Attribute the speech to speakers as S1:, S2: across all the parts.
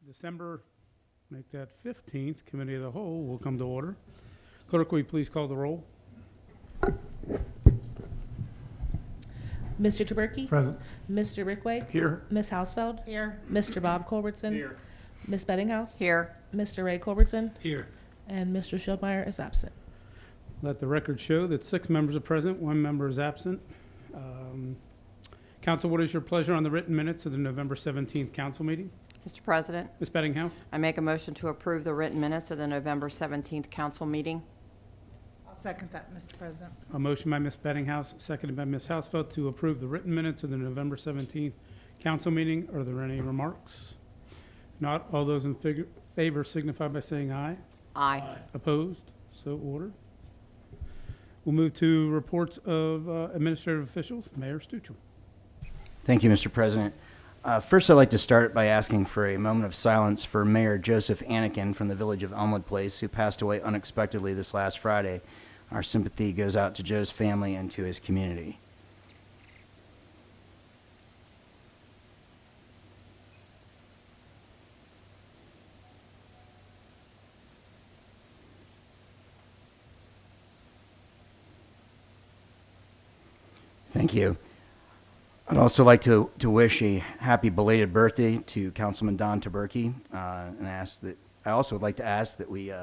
S1: December, make that 15th, Committee of the Whole will come to order. Clerk, will you please call the roll?
S2: Mr. Taberky?
S3: Present.
S2: Mr. Rickway?
S3: Here.
S2: Ms. Hausfeld?
S4: Here.
S2: Mr. Bob Culbertson?
S1: Here.
S2: Ms. Bettinghouse?
S4: Here.
S2: Mr. Ray Culbertson?
S3: Here.
S2: And Mr. Schildmeyer is absent.
S1: Let the record show that 6 members are present, 1 member is absent. Council, what is your pleasure on the written minutes of the November 17th council meeting?
S4: Mr. President,
S1: Ms. Bettinghouse?
S4: I make a motion to approve the written minutes of the November 17th council meeting.
S5: I'll second that, Mr. President.
S1: A motion by Ms. Bettinghouse, seconded by Ms. Hausfeld to approve the written minutes of the November 17th council meeting. Are there any remarks? If not, all those in favor signify by saying aye.
S4: Aye.
S1: Opposed? So ordered. We'll move to reports of administrative officials. Mayor Stuchel.
S6: Thank you, Mr. President. First, I'd like to start by asking for a moment of silence for Mayor Joseph Anakin from the village of Elmwood Place, who passed away unexpectedly this last Friday. Our sympathy goes out to Joe's family and to his community. Thank you. I'd also like to wish a happy belated birthday to Councilman Don Taberky, and I also would like to ask that we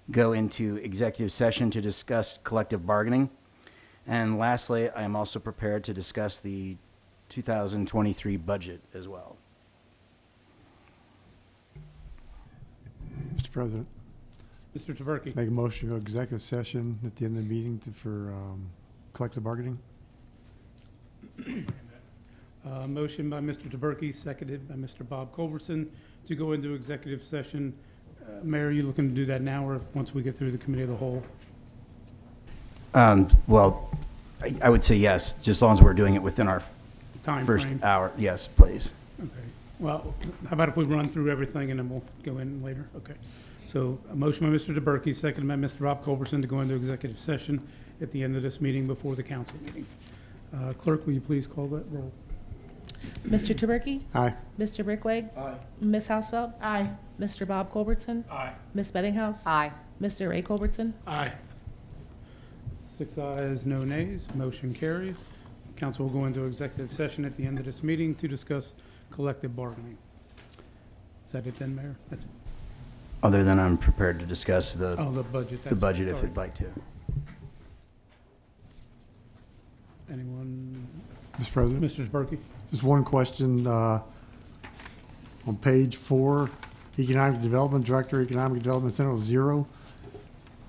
S6: go into executive session to discuss collective bargaining. And lastly, I am also prepared to discuss the 2023 budget as well.
S3: Mr. President,
S1: Mr. Taberky.
S3: make a motion to go executive session at the end of the meeting for collective bargaining.
S1: Motion by Mr. Taberky, seconded by Mr. Bob Culbertson to go into executive session. Mayor, are you looking to do that now or once we get through the committee of the whole?
S6: Well, I would say yes, just as long as we're doing it within our
S1: Time
S6: first
S1: frame?
S6: hour. Yes, please.
S1: Okay. Well, how about if we run through everything and then we'll go in later? Okay. So a motion by Mr. Taberky, seconded by Mr. Bob Culbertson to go into executive session at the end of this meeting before the council meeting. Clerk, will you please call that roll?
S2: Mr. Taberky?
S3: Aye.
S2: Mr. Rickway?
S3: Aye.
S2: Ms. Hausfeld?
S5: Aye.
S2: Mr. Bob Culbertson?
S1: Aye.
S2: Ms. Bettinghouse?
S4: Aye.
S2: Mr. Ray Culbertson?
S1: Aye. 6 ayes, no nays. Motion carries. Council will go into executive session at the end of this meeting to discuss collective bargaining. Is that it then, Mayor? That's it.
S6: Other than I'm prepared to discuss the
S1: budget.
S6: the budget if
S1: Sorry.
S6: you'd like to.
S1: Anyone?
S3: Mr. President,
S1: Mr. Taberky?
S3: just one question. On page 4, Economic Development Director, Economic Development Center 0.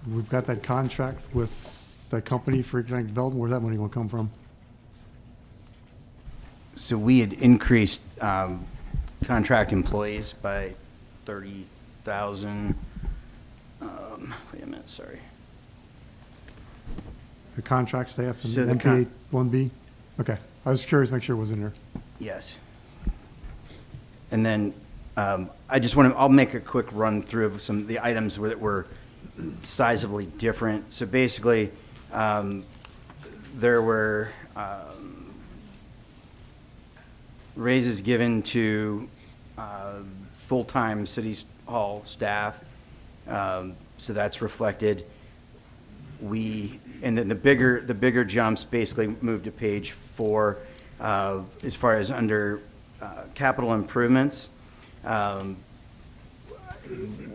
S3: We've got that contract with that company for economic development. Where's that money going to come from?
S6: So we had increased contract employees by 30,000. Wait a minute, sorry.
S3: The contract staff and
S6: So the
S3: MPA 1B? Okay. I was curious, make sure it was in there.
S6: Yes. And then I just want to, I'll make a quick run through of some of the items that were sizably different. So basically, there were raises given to full-time city hall staff. So that's reflected. And then the bigger jumps basically moved to page 4 as far as under capital improvements. I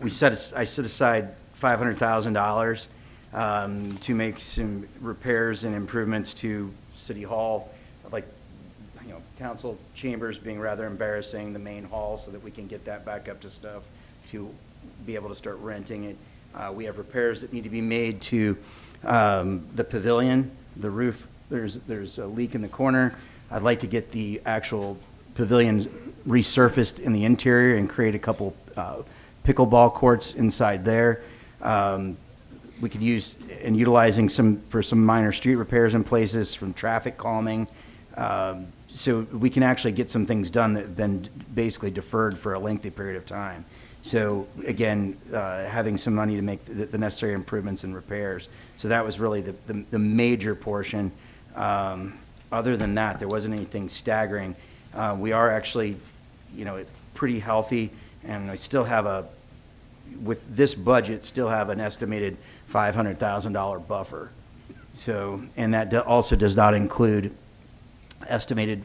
S6: set aside $500,000 to make some repairs and improvements to City Hall, like, council chambers being rather embarrassing, the main hall, so that we can get that back up to stuff to be able to start renting it. We have repairs that need to be made to the pavilion, the roof. There's a leak in the corner. I'd like to get the actual pavilions resurfaced in the interior and create a couple pickleball courts inside there. We could use and utilizing some minor street repairs in places, from traffic calming. So we can actually get some things done that have been basically deferred for a lengthy period of time. So again, having some money to make the necessary improvements and repairs. So that was really the major portion. Other than that, there wasn't anything staggering. We are actually, pretty healthy And I still have with this budget, still have an estimated $500,000 buffer. So, and that also does not include estimated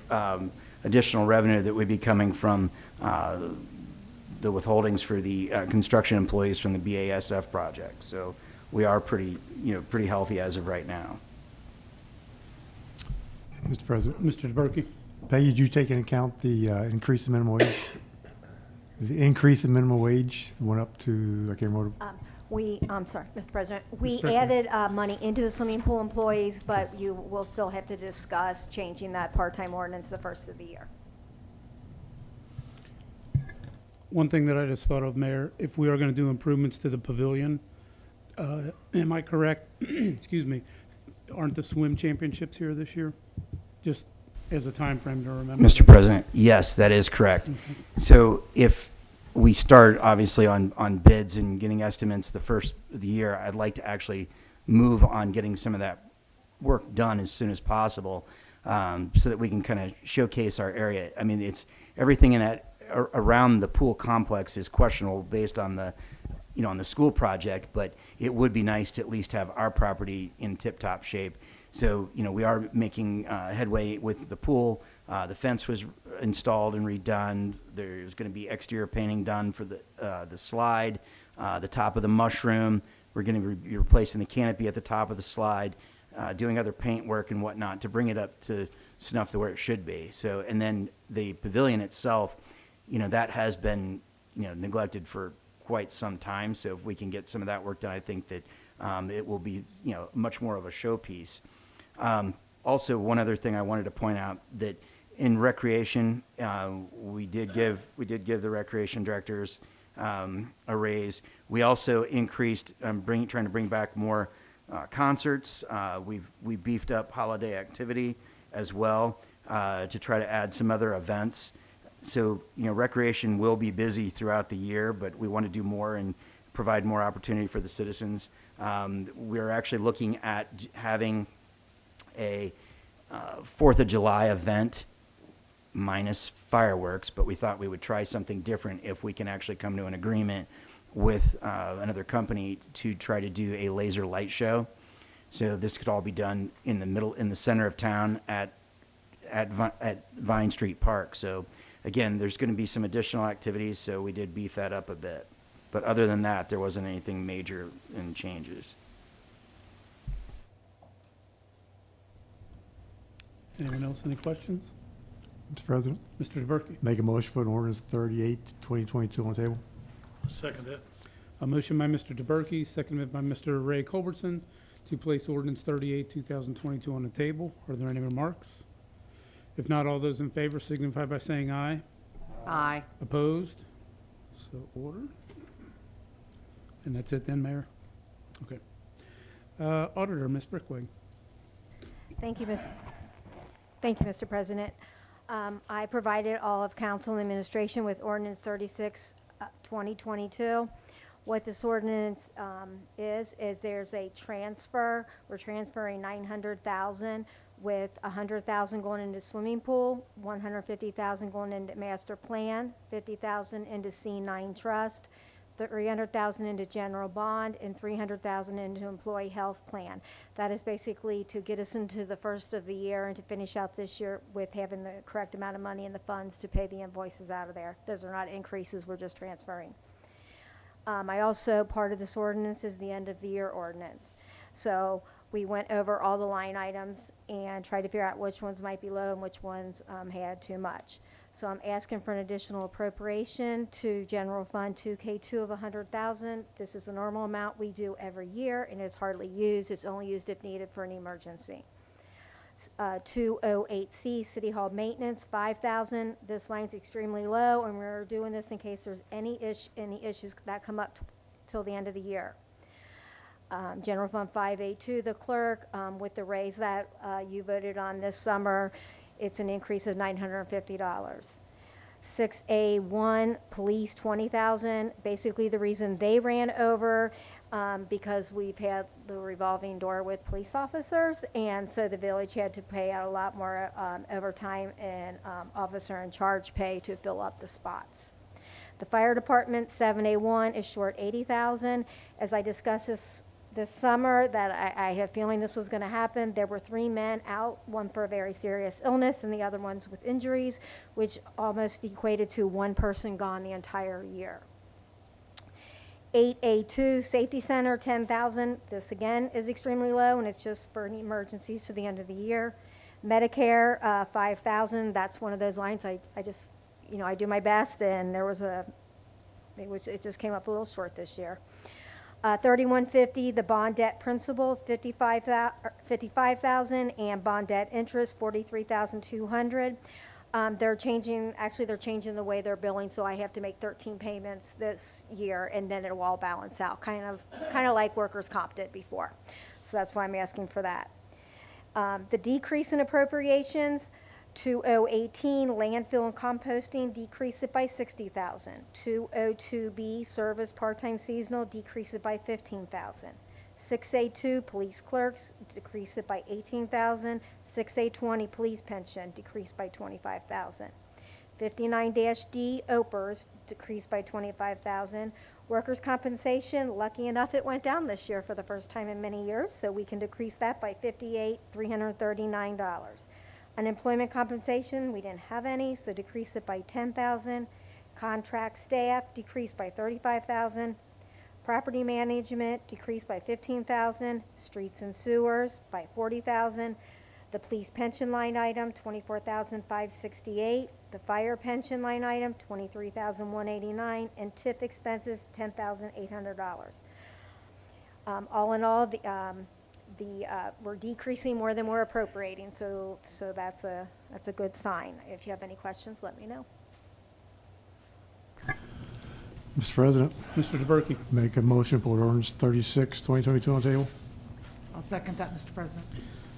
S6: additional revenue that would be coming from the withholdings for the construction employees from the BASF project. So we are pretty healthy as of right now.
S3: Mr. President,
S1: Mr. DeBerke?
S3: Peggy, did you take into account the increase in minimum wage? The increase in minimum wage went up to, I can't remember.
S7: I'm sorry, Mr. President. We
S1: Strickland.
S7: added money into the swimming pool employees, but you will still have to discuss changing that part-time ordinance the first of the year.
S1: One thing that I just thought of, Mayor, if we are going to do improvements to the pavilion, am I correct? Excuse me, aren't the swim championships here this year? Just as a time frame to remember.
S6: Mr. President, yes, that is correct. So if we start, obviously, on bids and getting estimates the first of the year, I'd like to actually move on getting some of that work done as soon as possible, so that we can kind of showcase our area. I mean, it's everything in that around the pool complex is questionable based on the, on the school project, but it would be nice to at least have our property in tip-top shape. So, we are making headway with the pool. The fence was installed and redone. There's going to be exterior painting done for the slide, the top of the mushroom. We're going to be replacing the canopy at the top of the slide, doing other paint work and whatnot to bring it up to snuff to where it should be. So, and then the pavilion itself, that has been, neglected for quite some time. So if we can get some of that work done, I think that it will be, much more of a showpiece. Also, one other thing I wanted to point out, that in recreation, we did give the recreation directors a raise. We also increased, trying to bring back more concerts. We beefed up holiday activity as well to try to add some other events. So, recreation will be busy throughout the year, but we want to do more and provide more opportunity for the citizens. We're actually looking at having a 4th of July event minus fireworks, but we thought we would try something different if we can actually come to an agreement with another company to try to do a laser light show. So this could all be done in the center of town at Vine Street Park. So again, there's going to be some additional activities, so we did beef that up a bit. But other than that, there wasn't anything major in changes.
S1: Anyone else, any questions?
S3: Mr. President,
S1: Mr. DeBerke?
S3: make a motion to put ordinance 38, 2022 on the table.
S8: Second it.
S1: A motion by Mr. DeBerke, seconded by Mr. Ray Culbertson, to place ordinance 38, 2022 on the table. Are there any remarks? If not, all those in favor signify by saying aye.
S4: Aye.
S1: Opposed? So ordered. And that's it then, Mayor? Okay. Auditor, Ms. Brickway.
S7: Thank you, Mr. President. I provided all of council and administration with ordinance 36, 2022. What this ordinance is there's a transfer. We're transferring $900,000 with $100,000 going into swimming pool, $150,000 going into master plan, $50,000 into C9 trust, $300,000 into general bond, and $300,000 into employee health plan. That is basically to get us into the first of the year and to finish out this year with having the correct amount of money in the funds to pay the invoices out of there. Those are not increases, we're just transferring. I also, part of this ordinance is the end of the year ordinance. So we went over all the line items and tried to figure out which ones might be low and which ones had too much. So I'm asking for an additional appropriation to General Fund 2K2 of $100,000. This is a normal amount we do every year, and it's hardly used. It's only used if needed for an emergency. 208C, City Hall Maintenance, $5,000. This line's extremely low, and we're doing this in case there's any issues that come up till the end of the year. General Fund 582, the clerk, with the raise that you voted on this summer, it's an increase of $950. 6A1, police, $20,000. Basically, the reason they ran over because we've had the revolving door with police officers, and so the village had to pay out a lot more overtime and officer in charge pay to fill up the spots. The fire department, 7A1, is short $80,000. As I discussed this summer, that I had a feeling this was going to happen. There were 3 men out, one for a very serious illness and the other ones with injuries, which almost equated to 1 person gone the entire year. 8A2, Safety Center, 10,000. This again is extremely low, and it's just for any emergencies to the end of the year. Medicare, 5,000. That's one of those lines I just, I do my best, and it just came up a little short this year. 3150, the bond debt principal, 55,000, and bond debt interest, 43,200. They're changing the way they're billing, so I have to make 13 payments this year, and then it'll all balance out, kind of like workers' comp did before. So that's why I'm asking for that. The decrease in appropriations, 2018 landfill and composting, decrease it by 60,000. 202B service part-time seasonal, decrease it by 15,000. 6A2 police clerks, decrease it by 18,000. 6A20 police pension, decreased by 25,000. 59-D OPERS, decreased by 25,000. Workers' compensation, lucky enough it went down this year for the first time in many years, so we can decrease that by $58,339. Unemployment compensation, we didn't have any, so decrease it by 10,000. Contract staff, decreased by 35,000. Property management, decreased by 15,000. Streets and sewers by 40,000. The police pension line item, 24,568. The fire pension line item, 23,189. And TIF expenses, $10,800. All in all, we're decreasing more than we're appropriating, so that's a good sign. If you have any questions, let me know.
S3: Mr. President,
S1: Mr. DeBerke.
S3: make a motion to put ordinance 36, 2022 on the table.
S5: I'll second that, Mr. President.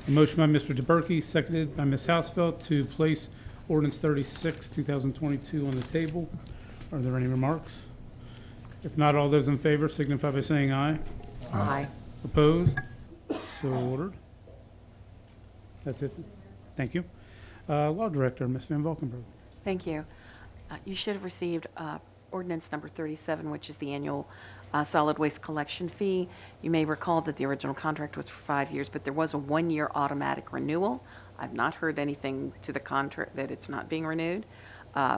S1: A motion by Mr. DeBerke, seconded by Ms. Hausfeld, to place ordinance 36, 2022 on the table. Are there any remarks? If not, all those in favor signify by saying aye.
S4: Aye.
S1: Opposed? So ordered. That's it. Thank you. Law Director, Ms. Van Valkenburg.
S8: Thank you. You should have received ordinance number 37, which is the annual solid waste collection fee. You may recall that the original contract was for 5 years, but there was a 1-year automatic renewal. I've not heard anything to the contrary that it's not being renewed.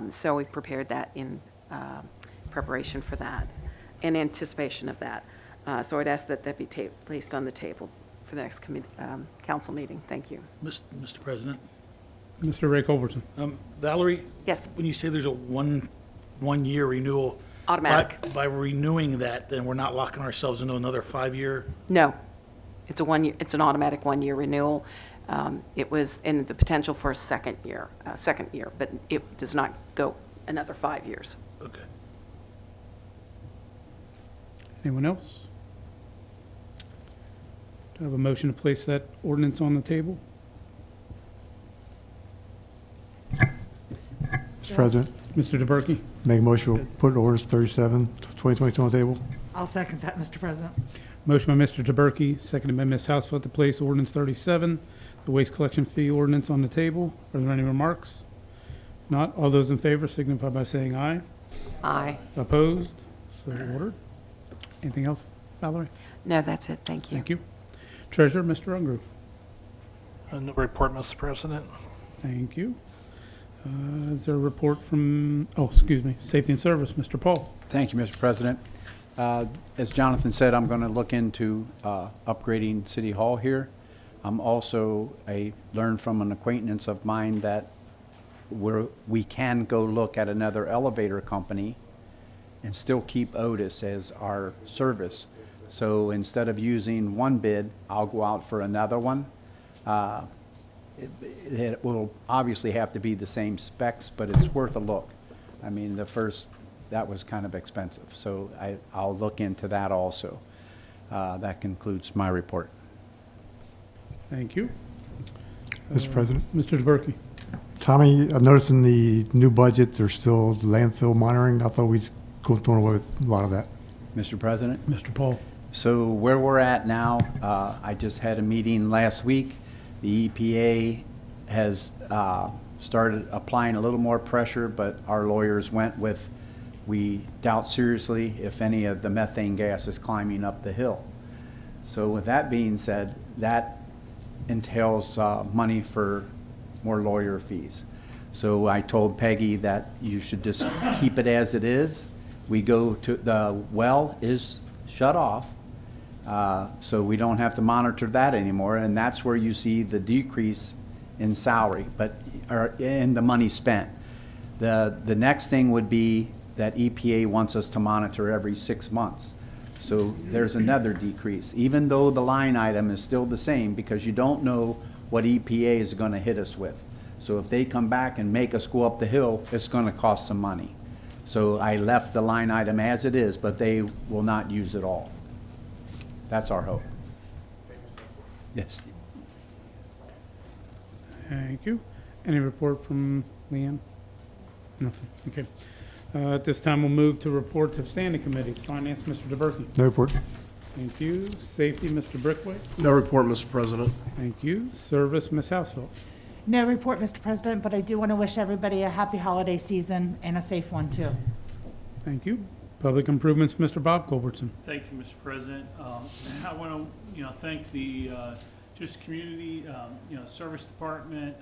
S8: So we've prepared that in preparation for that, in anticipation of that. So I'd ask that that be placed on the table for the next council meeting. Thank you.
S9: Mr. President.
S1: Mr. Ray Culbertson.
S9: Valerie?
S8: Yes.
S9: When you say there's a one-year renewal.
S8: Automatic.
S9: By renewing that, then we're not locking ourselves into another 5-year?
S8: No. It's an automatic 1-year renewal. It was in the potential for a second year, but it does not go another 5 years.
S9: Okay.
S1: Anyone else? Do I have a motion to place that ordinance on the table?
S3: Mr. President,
S1: Mr. DeBerke.
S3: make a motion to put ordinance 37, 2022 on the table.
S5: I'll second that, Mr. President.
S1: Motion by Mr. DeBerke, seconded by Ms. Hausfeld, to place ordinance 37, the waste collection fee ordinance, on the table. Are there any remarks? If not, all those in favor signify by saying aye.
S4: Aye.
S1: Opposed? So ordered. Anything else, Valerie?
S8: No, that's it. Thank you.
S1: Thank you. Treasurer, Mr. Ungerer.
S10: No report, Mr. President.
S1: Thank you. Is there a report from, Safety and Service, Mr. Paul?
S11: Thank you, Mr. President. As Jonathan said, I'm going to look into upgrading City Hall here. I'm also learned from an acquaintance of mine that we can go look at another elevator company and still keep Otis as our service. So instead of using one bid, I'll go out for another one. It will obviously have to be the same specs, but it's worth a look. I mean, that was kind of expensive, so I'll look into that also. That concludes my report.
S1: Thank you.
S3: Mr. President.
S1: Mr. DeBerke.
S3: Tommy, I've noticed in the new budget, there's still landfill monitoring. I thought we'd go away with a lot of that.
S11: Mr. President?
S1: Mr. Paul.
S11: So where we're at now, I just had a meeting last week. The EPA has started applying a little more pressure, but our lawyers went with we doubt seriously if any of the methane gas is climbing up the hill. So with that being said, that entails money for more lawyer fees. So I told Peggy that you should just keep it as it is. We go to, the well is shut off, so we don't have to monitor that anymore, and that's where you see the decrease in salary, or in the money spent. The next thing would be that EPA wants us to monitor every 6 months. So there's another decrease, even though the line item is still the same, because you don't know what EPA is going to hit us with. So if they come back and make us go up the hill, it's going to cost some money. So I left the line item as it is, but they will not use it all. That's our hope. Yes.
S1: Thank you. Any report from Leanne? Nothing, okay. At this time, we'll move to reports of standing committees. Finance, Mr. DeBerke.
S3: No report.
S1: Thank you. Safety, Mr. Brickwick.
S12: No report, Mr. President.
S1: Thank you. Service, Ms. Housefeld.
S5: No report, Mr. President, but I do want to wish everybody a happy holiday season and a safe one, too.
S1: Thank you. Public improvements, Mr. Bob Culbertson.
S10: Thank you, Mr. President. I want to, thank the, just community, service department,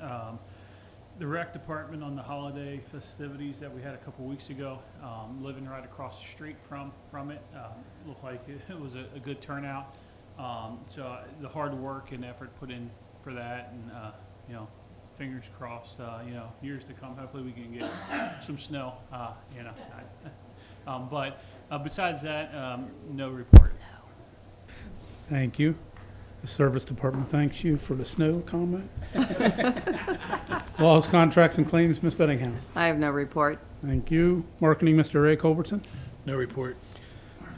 S10: the rec department on the holiday festivities that we had a couple weeks ago. Living right across the street from it, looked like it was a good turnout. So the hard work and effort put in for that, and fingers crossed, years to come, hopefully we can get some snow, but besides that, no report.
S1: Thank you. The service department thanks you for the snow comment. Laws, contracts, and claims, Ms. Bettinghouse.
S4: I have no report.
S1: Thank you. Marketing, Mr. Ray Culbertson.
S9: No report.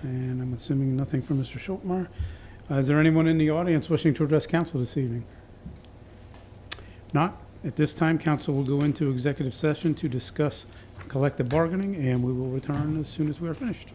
S1: And I'm assuming nothing from Mr. Schultmeyer. Is there anyone in the audience wishing to address council this evening? Not. At this time, council will go into executive session to discuss collective bargaining, and we will return as soon as we are finished.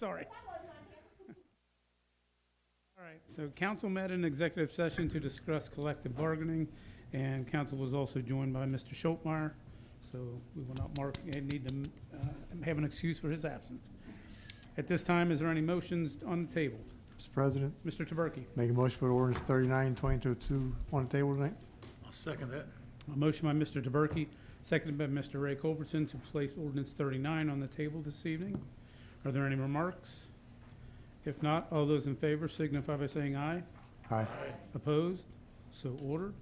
S1: Sorry. All right, so council met in executive session to discuss collective bargaining, and council was also joined by Mr. Schultmeyer, so we will not need to have an excuse for his absence. At this time, is there any motions on the table?
S3: Mr. President,
S1: Mr. Taberky,
S3: make a motion to put ordinance 39, 2022 on the table tonight.
S9: I'll second that.
S1: a motion by Mr. Taberky, seconded by Mr. Ray Culbertson to place ordinance 39 on the table this evening. Are there any remarks? If not, all those in favor signify by saying aye.
S3: Aye.
S1: Opposed? So ordered.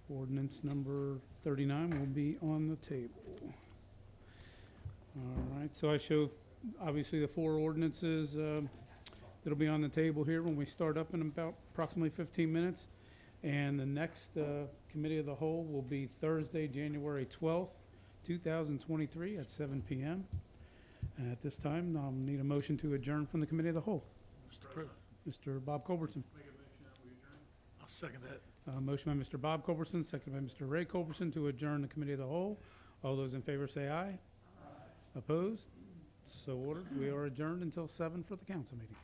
S1: Ordinance number 39 will be on the table. All right, so I show obviously the four ordinances that'll be on the table here when we start up in about approximately 15 minutes. And the next committee of the whole will be Thursday, January 12th, 2023 at 7 p.m. At this time, I'll need a motion to adjourn from the committee of the whole.
S9: Mr. President,
S1: Mr. Bob Culbertson.
S9: I'll second that.
S1: Motion by Mr. Bob Culbertson, second by Mr. Ray Culbertson to adjourn the committee of the whole. All those in favor say aye. Opposed? So ordered. We are adjourned until 7 for the council meeting.